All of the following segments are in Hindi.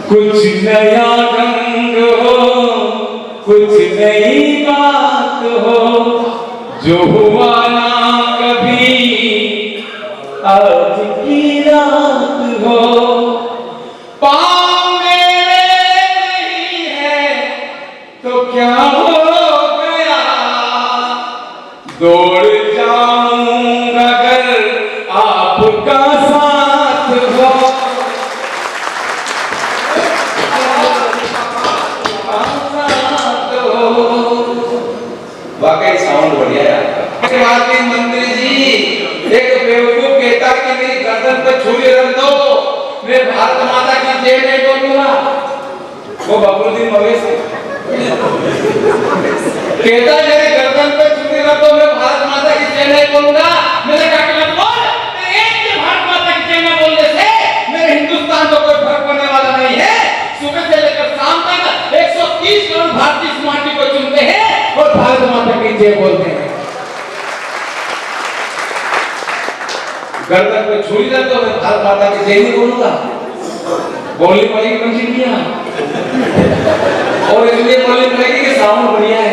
कुछ नया ढंग हो, कुछ नई बात हो, जो हुआ ना कभी आज की रात हो। पाँव मेरे नहीं है तो क्या हो गया, दौड़ जाऊंगा अगर आपका साथ हो। वाकई साउंड बढ़िया है आपका। बात नहीं मंत्री जी, एक बेवकूफ कहता कि मेरी गर्दन पर छुरी रख दो, मैं भारत माता की जय नहीं बोलूंगा। वो बबरुद्दीन मवेशी कहता है मेरी गर्दन पर छुरी रख दो, मैं भारत माता की जय नहीं बोलूंगा। मैंने कहा कि बोल, तेरे एक के भारत माता की जय न बोलने से मेरे हिंदुस्तान को कोई फर्क पड़ने वाला नहीं है। सुबह से लेकर शाम तक 130 करोड़ भारतीय इस माटी को चुनते हैं और भारत माता की जय बोलते हैं। गर्दन पे छुरी रख दो, मैं भारत माता की जय नहीं बोलूंगा। बोलनी पड़ेगी मंत्री जी, और इसलिए बोलनी पड़ेगी कि साउंड बढ़िया है।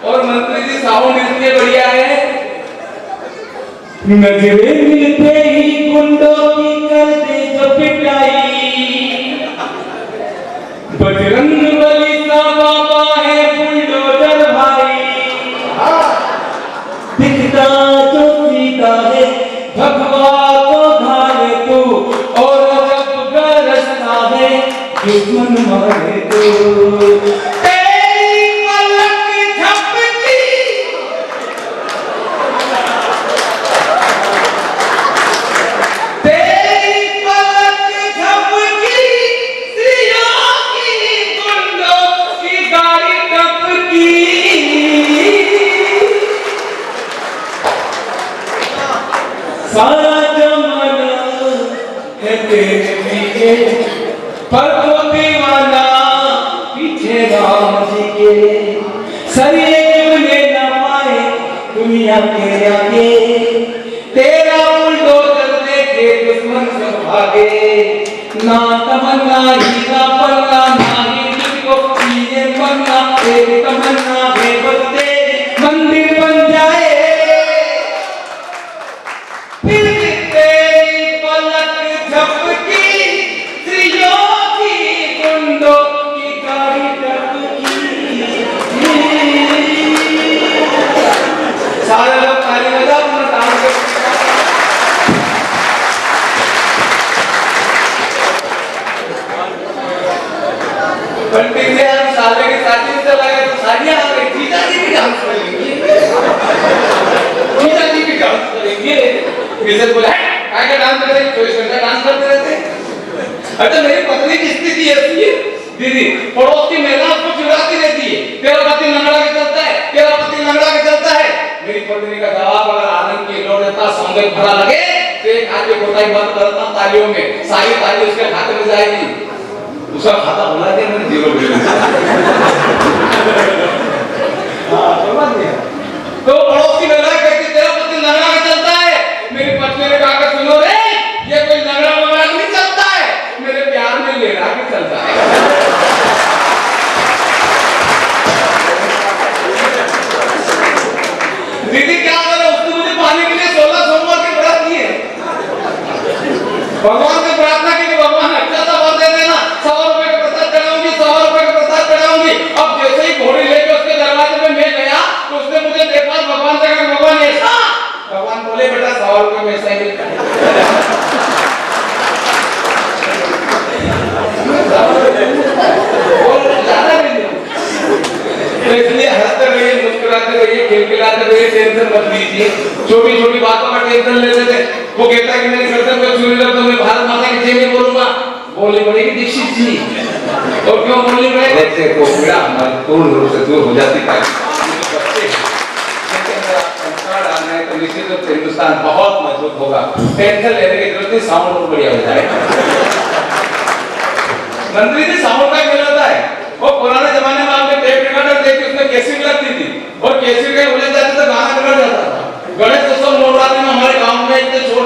और मंत्री जी साउंड इसलिए बढ़िया है, नजरे मिलते ही गुंडों की कर दे जो पिटाई, बजरंग बली का बाबा है बुलडोजर भाई, दिखता जो सीधा है भगवा को घाले तू, और जब गरजता है दुश्मन मारे तू। तेरी पलक झपकी, तेरी पलक झपकी, सिया की गुंडों की गाड़ी टपकी, सारा जमाना है तेरे पीछे, पर वो दीवाना पीछे राम जी के। सरिये ले न पाए दुनिया के आगे, तेरा बुलडोजर देखे दुश्मन सब भागे। ना तमन्ना ही ना पन्ना, ना ही जिसको पीने बनना, तेरी तमन्ना है बस तेरे मंदिर बन जाए। फिर भी तेरी पलक झपकी, स्त्रियों की गुंडों की गाड़ी टपकी। सारे लोग ताली बजाओ, अपना डांस करो। बंटी से हम साले की शादी से लगे तो शादियां आ गई, जीजा जी भी डांस करेंगे, जीजा जी भी डांस करेंगे। किसे बोला काय का डांस करते, 24 घंटा डांस करते रहते। अच्छा मेरी पत्नी की स्थिति ऐसी है दीदी, पड़ोस की महिला उसको चिढ़ाती रहती है, तेरा पति लंगड़ा के चलता है, तेरा पति लंगड़ा के चलता है। मेरी पत्नी का जवाब अगर आनंद की लोड़ता संगत भरा लगे तो एक हाथ में कोटाई बंद करता तालियों में, सारी ताली उसके खाते में जाएगी। उसका खाता बुला दिया मैंने जीरो बिल। हाँ समझ गया। तो पड़ोस की महिला कहती तेरा पति लंगड़ा के चलता है। मेरी पत्नी ने कहा सुनो रे, ये कोई लंगड़ा वंगड़ा नहीं चलता है, मेरे प्यार में लेड़ा के चलता है। दीदी क्या करो, उसने मुझे पाने के लिए 16 सोमवार के व्रत किए। भगवान से प्रार्थना की कि भगवान अच्छा सा वर दे देना, 100 रुपए का प्रसाद चढ़ाऊंगी, 100 रुपए का प्रसाद चढ़ाऊंगी। अब जैसे ही घोड़ी लेके उसके दरवाजे पे मैं गया तो उसने मुझे देखा, भगवान से कहा भगवान ऐसा, भगवान बोले बेटा 100 रुपए में ऐसा ही मिलता है। तो इसलिए हंसते रहिए, मुस्कुराते रहिए, खिलखिलाते रहिए, टेंशन मत लीजिए। छोटी छोटी बातों का टेंशन लेते थे। वो कहता कि मेरी गर्दन पे छुरी रख दो, मैं भारत माता की जय नहीं बोलूंगा। बोलनी पड़ेगी दीक्षित जी, और क्यों बोलनी पड़ेगी, देखते को पीड़ा हमारी पूर्ण रूप से दूर हो जाती है। तो निश्चित रूप से हिंदुस्तान बहुत मजबूत होगा, टेंशन लेने की जरूरत नहीं, साउंड और बढ़िया हो जाएगा। मंत्री जी साउंड का खेल होता है। वो पुराने जमाने में आपने टेप रिकॉर्डर देखी, उसमें कैसेट लगती थी और कैसेट का उलझ जाते तो गाना बिगड़ जाता था। गणेश उत्सव नवरात्रि में हमारे गांव में इतने जोर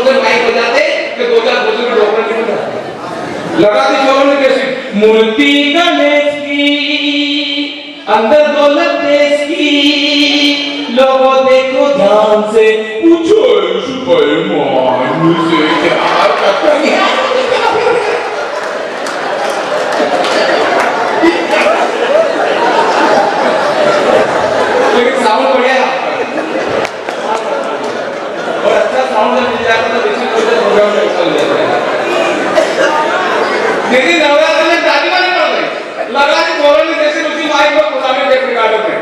से माइक बजाते कि 2-4 बुजुर्ग लगा दी चोरों ने कैसे मूर्ति गणेश की, अंदर दौलत देश की, लोगों देखो ध्यान से, पूछो सुपरमान से क्या करता है। लेकिन साउंड बढ़िया है और अच्छा साउंड जब मिल जाता है तो बेसिक प्रोग्राम में चल जाता है। लेकिन नवरात्र में दादी वाली पड़ गई, लगा दी चोरों ने जैसे उसी माइक को पुराने टेप रिकॉर्डर में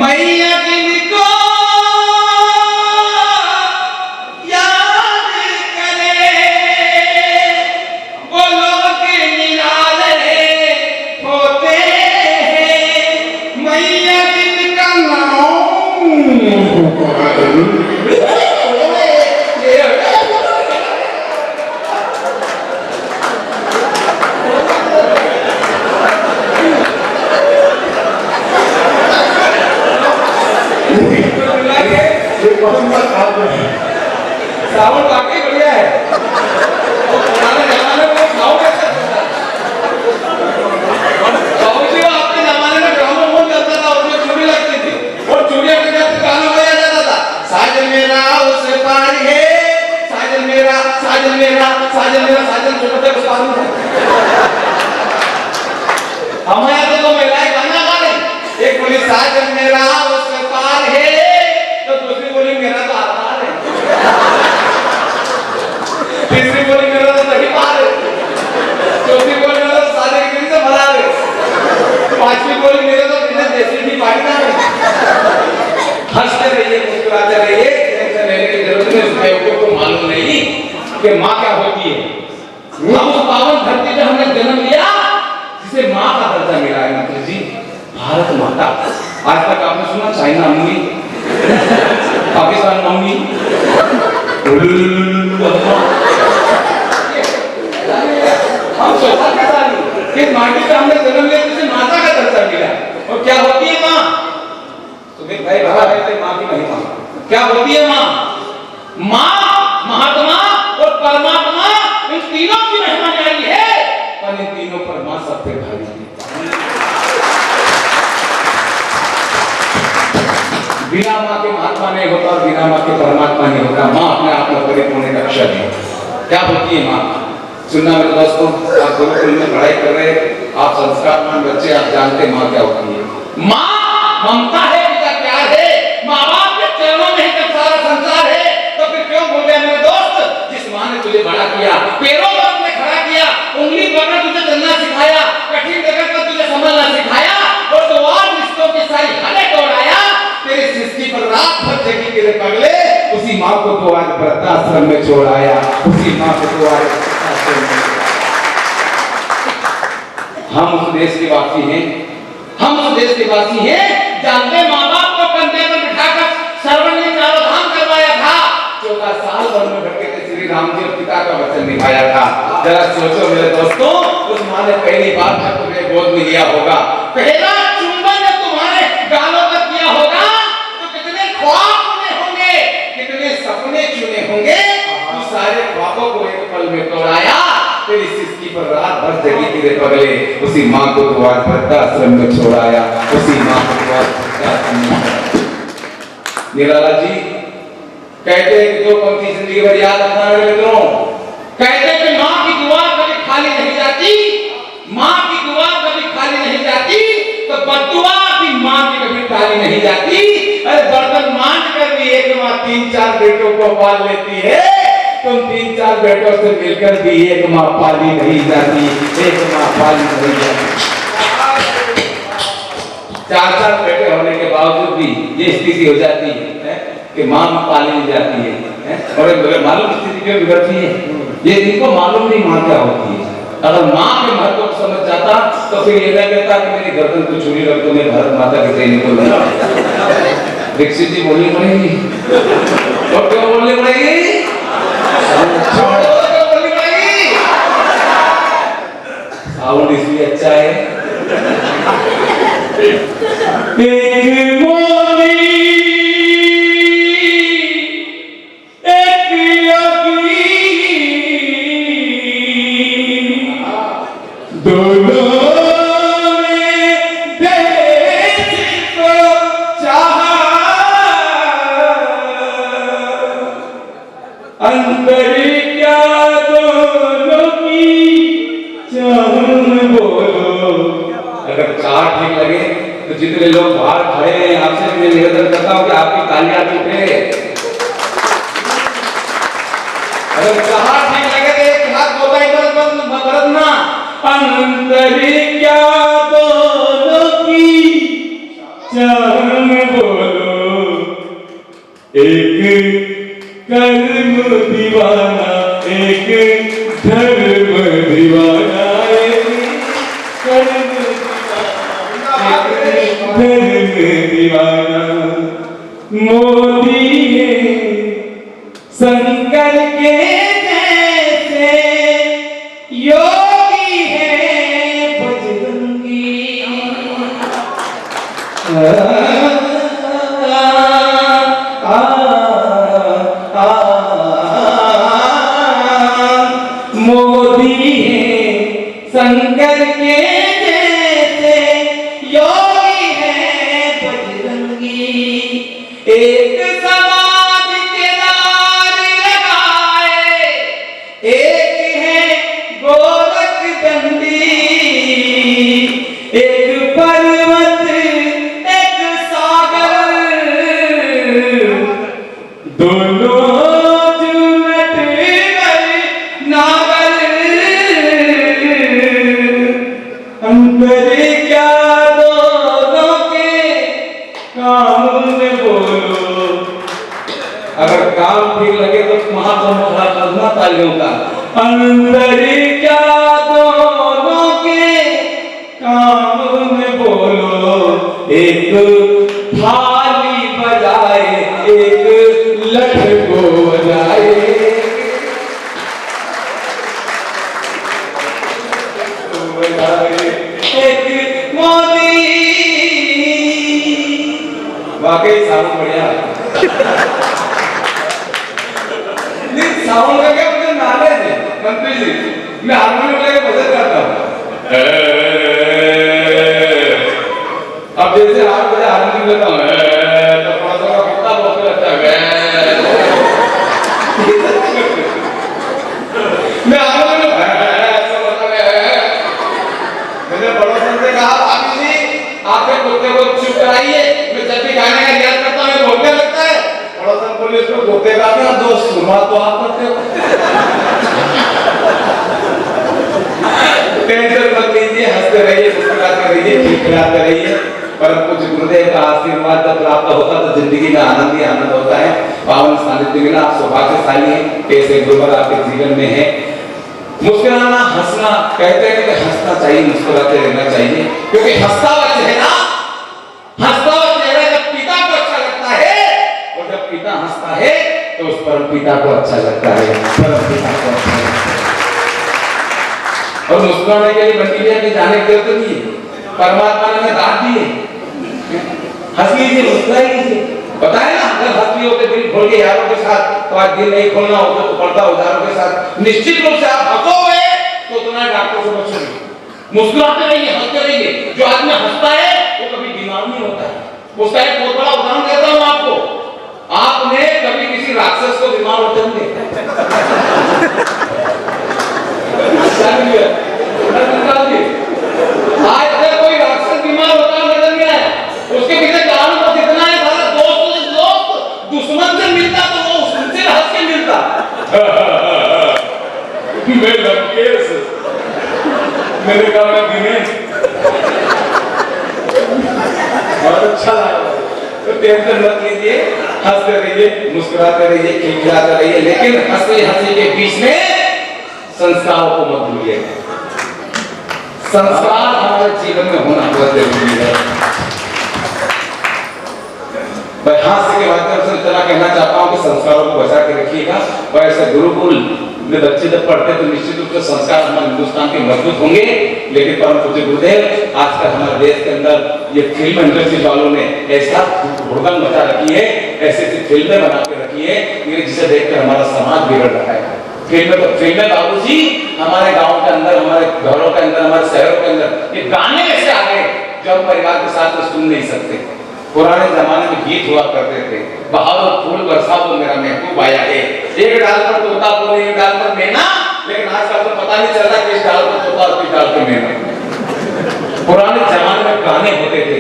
मैया जिनको याद करे वो लोग निराले होते हैं, मैया जिनका साउंड वाकई बढ़िया है। पुराने जमाने में साउंड ऐसा था, आपके जमाने में ग्रामोफोन चलता था, उसमें चूड़ी लगती थी और चूड़ियों के साथ गाना बजाया जाता था, साजन मेरा उस पार है, साजन मेरा साजन मेरा साजन मेरा साजन छोटे को साजन हमारे तो महिलाएं गाना गा रही, एक बोली साजन मेरा उस पार है तो दूसरी बोली मेरा तो आधार है, तीसरी बोली मेरा तो नहीं पार है, चौथी बोली मेरा तो सारे के दिन से भरा है, पांचवी बोली मेरा तो बिना देसी की पार्टनर है। हंसते रहिए, मुस्कुराते रहिए, टेंशन लेने की जरूरत नहीं, उस बेवकूफ को मालूम नहीं कि माँ क्या होती है। हम उस पावन धरती पे हमने जन्म लिया जिसे माँ का दर्जा मिला है। मतलब जी भारत माता, आज तक आपने सुना चाइना मम्मी, पाकिस्तान मम्मी, हम सोचा कि माटी पे हमने जन्म लिया जिसे माता का दर्जा मिला। और क्या होती है माँ? तुम्हें भाई बता रहे माँ की महिमा क्या होती है। माँ माँ महात्मा और परमात्मा, इन तीनों की महिमा न्यारी है, पर इन तीनों पर माँ सबसे भारी है। बिना माँ के महात्मा नहीं होता और बिना माँ के परमात्मा नहीं होता। माँ अपने आप में परिपूर्ण एक अक्षर है। क्या होती है माँ? सुनना मेरे दोस्तों, आप गुरुकुल में पढ़ाई कर रहे, आप संस्कारवान बच्चे, आप जानते माँ क्या होती है। माँ ममता है, पिता प्यार है, माँ बाप के चरणों में ही जब सारा संसार है, तो फिर क्यों भूल गया मेरे दोस्त? जिस माँ ने तुझे बड़ा किया, पैरों पर तुझे खड़ा किया, उंगली पकड़ तुझे चलना सिखाया, कठिन जगह पर तुझे संभलना सिखाया और तो और रिश्तों की सारी हदें तोड़ाया, तेरी सृष्टि पर रात भर जगी तेरे पगले, उसी माँ को तो आज वृद्धाश्रम में छोड़ आया, उसी माँ को तो आज हम उस देश के वासी हैं, हम उस देश के वासी हैं, जानते माँ बाप को कंधे पर बिठाकर श्रवण ने चारों धाम करवाया था, 14 साल वन में भटके थे श्री राम जी और पिता का वचन निभाया था। जरा सोचो मेरे दोस्तों, उस माँ ने पहली बार जब तुम्हें गोद में लिया होगा, पहला चुंबन जब तुम्हारे गालों पर किया होगा, तो कितने ख्वाब चुने होंगे, कितने सपने चुने होंगे, उस सारे ख्वाबों को एक पल में तोड़ाया, तेरी सृष्टि पर रात भर जगी तेरे पगले, उसी माँ को तो आज वृद्धाश्रम में छोड़ाया, उसी माँ को तो आज वृद्धाश्रम में। निराला जी कहते हैं कि जो पंक्ति जिंदगी भर याद रखना मेरे मित्रों, कहते हैं कि माँ की दुआ कभी खाली नहीं जाती, माँ की दुआ कभी खाली नहीं जाती, तो बद्दुआ भी माँ की कभी खाली नहीं जाती। अरे बर्तन मांझ कर भी एक माँ 3-4 बेटों को पाल लेती है, तुम 3-4 बेटों से मिलकर भी एक माँ पाली नहीं जाती, एक माँ पाली नहीं जाती। 4-4 बेटे होने के बावजूद भी ये स्थिति हो जाती है कि माँ पाली नहीं जाती है। और मालूम स्थिति क्यों बिगड़ती है? ये इनको मालूम नहीं माँ क्या होती है। अगर माँ के महत्व को समझ जाता तो फिर ये नहीं कहता कि मेरी गर्दन को छुरी रख दो, मैं भारत माता के सैनिक को लूंगा। दीक्षित जी बोलनी पड़ेगी और क्यों बोलनी पड़ेगी? साउंड इसलिए अच्छा है। एक मोदी एक योगी दोनों में देश को चाहा, अंतर क्या दोनों की चाहत बोलो। अगर चाह ठीक लगे तो जितने लोग बाहर खड़े हैं आपसे मैं निवेदन करता हूं कि आपकी तालियां उठे। अगर चाह ठीक लगे तो एक हाथ बोला इधर बरतना। अंतर क्या दोनों की चाहत बोलो, एक कर्म दीवाना एक धर्म दीवाना, एक कर्म धर्म दीवाना। मोदी है शंकर के जैसे, योगी है बजरंगी। मोदी है शंकर के जैसे, योगी है बजरंगी। एक समाज के दार लगाए, एक है गोरख दंडी। एक पर्वत एक सागर, दोनों जुलट गए नागर। अंतर क्या दोनों के काम में बोलो। अगर काम ठीक लगे तो महाकुंभ खड़ा करना तालियों का। अंतर क्या दोनों के काम में बोलो, एक थाली बजाए एक लठ को बजाए। एक मोदी, वाकई साउंड बढ़िया। साउंड का क्या मुझे नॉलेज है मंत्री जी। मैं हारमोनियम लेकर भजन करता हूँ। अब जैसे आप बजे हारमोनियम लेता हूँ तो थोड़ा सा कितना बहुत लगता है। मैं हारमोनियम मैंने पड़ोसन से कहा भाभी जी आपके कुत्ते को चुप कराइए, मैं जब भी गाने का रियाज करता हूँ ये बोलने लगता है। पड़ोसन बोले इसको कुत्ते का क्या दोस्त, शुरुआत तो आप करते हो। टेंशन मत लीजिए, हंसते रहिए, मुस्कुराते रहिए, खिलखिलाते रहिए। परम पूज्य गुरुदेव का आशीर्वाद जब प्राप्त होता तो जिंदगी में आनंद ही आनंद होता है। पावन सानिध्य मिला, आप सौभाग्यशाली हैं, ऐसे गुरुवर आपके जीवन में है। मुस्कुराना हंसना, कहते हैं कि हंसना चाहिए, मुस्कुराते रहना चाहिए, क्योंकि हंसता हुआ चेहरा, हंसता हुआ चेहरा जब पिता को अच्छा लगता है, और जब पिता हंसता है तो उस परम पिता को अच्छा लगता है, परम पिता को अच्छा लगता है। और मुस्कुराने के लिए बंदी के जाने की जरूरत नहीं है, परमात्मा ने दान दिए। हंस लीजिए, मुस्कुराइए लीजिए। पता है ना, अगर हंसी होते दिल खोल के यारों के साथ, तो आज दिल नहीं खोलना होता तो पर्दा उधारों के साथ। निश्चित रूप से आप हंसोगे तो उतना डॉक्टर से बचोगे। मुस्कुराते रहिए, हंसते रहिए। जो आदमी हंसता है वो कभी बीमार नहीं होता है। उसका एक बहुत बड़ा उदाहरण देता हूं आपको। आपने कभी किसी राक्षस को बीमार होते हुए आज अगर कोई राक्षस बीमार होता नजर नहीं आया, उसके पीछे कारण तो कितना है, सारा दोस्त दुश्मन से मिलता तो वो उनसे हंस के मिलता। मैं लंकेश, मैंने कहा मैं दिनेश, बहुत अच्छा लगा। तो टेंशन मत लीजिए, हंसते रहिए, मुस्कुराते रहिए, खिलखिलाते रहिए, लेकिन हंसी हंसी के बीच में संस्कारों को मत भूलिएगा। संस्कार हमारे जीवन में होना बहुत जरूरी है। मैं हास्य के माध्यम से इतना कहना चाहता हूँ कि संस्कारों को बचा के रखिएगा। और ऐसे गुरुकुल में बच्चे जब पढ़ते तो निश्चित रूप से संस्कार हमारे हिंदुस्तान के मजबूत होंगे। लेकिन परम पूज्य गुरुदेव आजकल हमारे देश के अंदर ये फिल्म इंडस्ट्री वालों ने ऐसा हुड़दंग मचा रखी है, ऐसी फिल्में बना के रखी है जिसे देखकर हमारा समाज बिगड़ रहा है। फिल्में बाबूजी हमारे गाँव के अंदर, हमारे घरों के अंदर, हमारे शहरों के अंदर ये गाने ऐसे आ गए जो हम परिवार के साथ में सुन नहीं सकते। पुराने जमाने में गीत हुआ करते थे, बहारो फूल बरसा वो मेरा महबूब आया है, एक डाल पर तोता बोले एक डाल पर मैना, लेकिन आजकल तो पता नहीं चलता किस डाल पर तोता और किस डाल पर मैना। पुराने जमाने में गाने होते थे,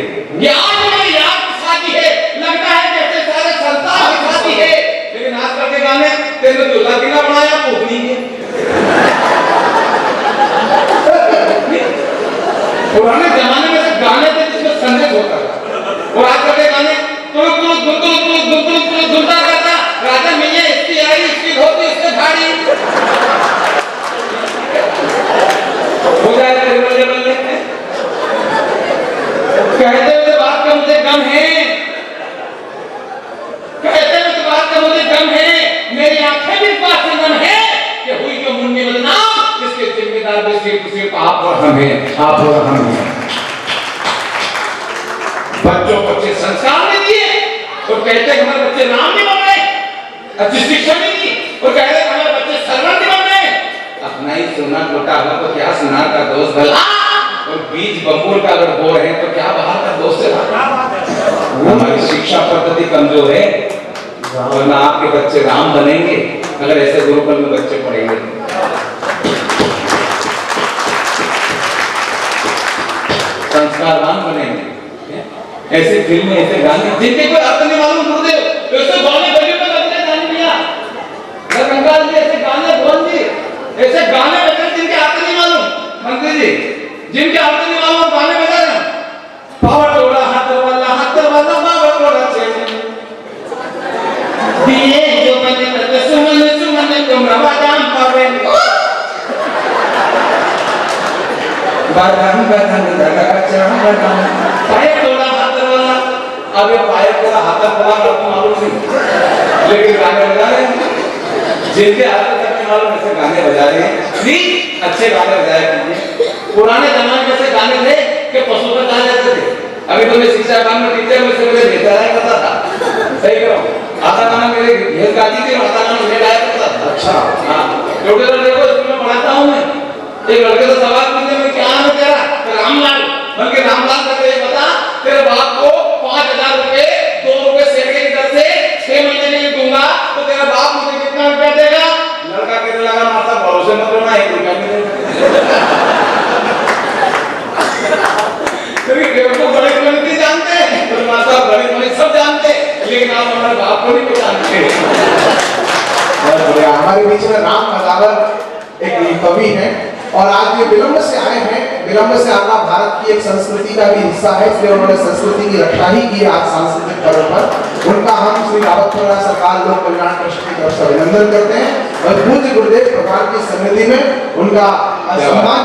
आज मेरी याद की शादी है, लगता है जैसे सारे संसार की शादी है, लेकिन आजकल के गाने तेरे दूल्हा की ना बनाया पूछनी है। पुराने जमाने में से गाने थे जिसमें संदेश होता था, और आजकल के गाने तुलुक तुलुक गुंतुलुक तुलुक गुंतुलुक तुलुक गुंता करता, राजा मैया इसकी आई इसकी धोती इसके झाड़ी हो जाए तेरे बल्ले बल्ले। कहते हुए बात का मुझे गम है, कहते हुए बात का मुझे गम है, मेरी आंखें भी इस बात से गम है कि हुई जो मुन्नी बदनाम, इसके जिम्मेदार भी सिर्फ आप और हम हैं, आप और हम हैं। बच्चों को अच्छे संस्कार नहीं दिए तो कहते हैं हमारे बच्चे राम नहीं बन रहे, अच्छी शिक्षा नहीं दी और कहते हैं हमारे बच्चे सरवन नहीं बन रहे। अपना ही सुना गोटा हुआ तो क्या सुना का दोस्त भला, और बीज बबूल का अगर बो रहे तो क्या बाहर का दोस्त है। हमारी शिक्षा पद्धति कमजोर है, वरना आपके बच्चे राम बनेंगे अगर ऐसे गुरुकुल में बच्चे पढ़ेंगे। संस्कारवान बनेंगे। ऐसी फिल्में ऐसे गाने जिनके कोई अर्थ नहीं मालूम, गुरुदेव तो ऐसे गाने गलियों में लगते जाने दिया, गंगा जी ऐसे गाने बोल दिए, ऐसे गाने बजे जिनके अर्थ नहीं मालूम, मंत्री जी जिनके अर्थ नहीं मालूम गाने बजा रहे हैं। पावर टोला हाथ वाला पावर टोला चले दिए जो बने करते सुमन सुमन तुम रवादाम पावे बादाम बादाम दागा कच्चा बादाम पाए टोला हाथ वाला। अब ये पाए टोला हाथ वाला आपको मालूम नहीं, लेकिन गाने बजा रहे हैं, जिनके हाथ करने वालों में से गाने बजा रहे हैं। प्लीज अच्छे गाने बजाया कीजिए। पुराने जमाने में से गाने थे कि पशु पर गा जाते थे, अभी तो मैं शिक्षा काम में टीचर में से मुझे बेहतर करता था, सही करो आधा गाना मेरे ये गाती थी, आधा गाना मैं गाया करता था। अच्छा हाँ, छोटे छोटे देखो स्कूल में पढ़ाता हूँ मैं, एक लड़के से सवाल पूछते मैं क्या नाम है तेरा, तो रामलाल, बल्कि रामलाल करके ये बता तेरे बाप को 5000 रुपए 2 रुपए सेठ के तरफ से 6 महीने के लिए दूंगा तो तेरा बाप मुझे कितना रुपया देगा। लड़का कहने लगा माता भरोसे मत करना, 1 रुपया मिलेगा। तो बड़े गणित जानते हैं, तो माता बड़े सब जानते हैं, लेकिन आप हमारे बाप को नहीं पहचानते। हमारे बीच में राम मदावर एक कवि है और आज ये विलंब से आए हैं। विलंब से आना भारत की एक संस्कृति का भी हिस्सा है, इसलिए उन्होंने संस्कृति की रक्षा ही की आज सांस्कृतिक पर्व पर। उनका हम श्री रावतपुरा सरकार लोक कल्याण ट्रस्ट की तरफ से अभिनंदन करते हैं और पूज्य गुरुदेव प्रकार की समिति में उनका सम्मान